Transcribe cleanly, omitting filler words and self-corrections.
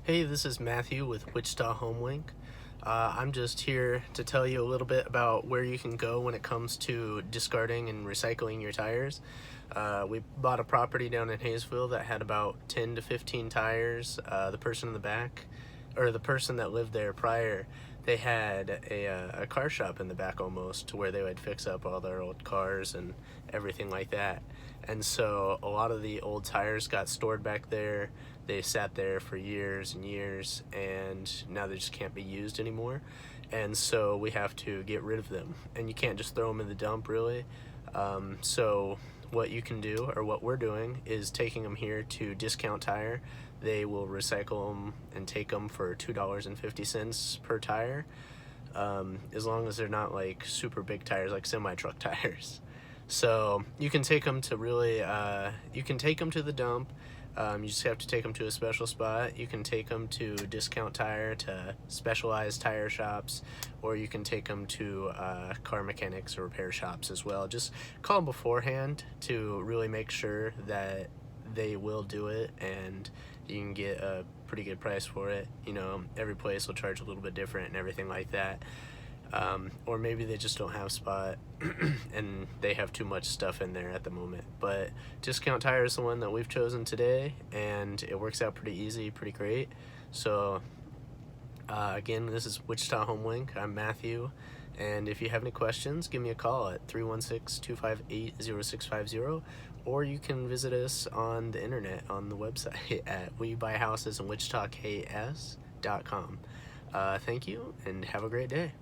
Hey, this is Matthew with Wichita HomeLink. I'm just here to tell you a little bit about where you can go when it comes to discarding and recycling your tires. We bought a property down in Hayesville that had about 10 to 15 tires. The person in the back, or the person that lived there prior, they had a car shop in the back almost, to where they would fix up all their old cars and everything like that. And so a lot of the old tires got stored back there. They sat there for years and years, and now they just can't be used anymore. And so we have to get rid of them, and you can't just throw them in the dump, really. So what you can do, or what we're doing, is taking them here to Discount Tire. They will recycle them and take them for $2.50 per tire, as long as they're not like super big tires, like semi-truck tires. So you can take them to you can take them to the dump. You just have to take them to a special spot. You can take them to Discount Tire, to specialized tire shops, or you can take them to car mechanics or repair shops as well. Just call them beforehand to really make sure that they will do it, and you can get a pretty good price for it. You know, every place will charge a little bit different and everything like that. Or maybe they just don't have spot and they have too much stuff in there at the moment. But Discount Tire is the one that we've chosen today, and it works out pretty easy, pretty great. So again, this is Wichita HomeLink. I'm Matthew, and if you have any questions, give me a call at 316-258-0650, or you can visit us on the internet on the website at WeBuyHousesInWichitaKS.com. Thank you, and have a great day.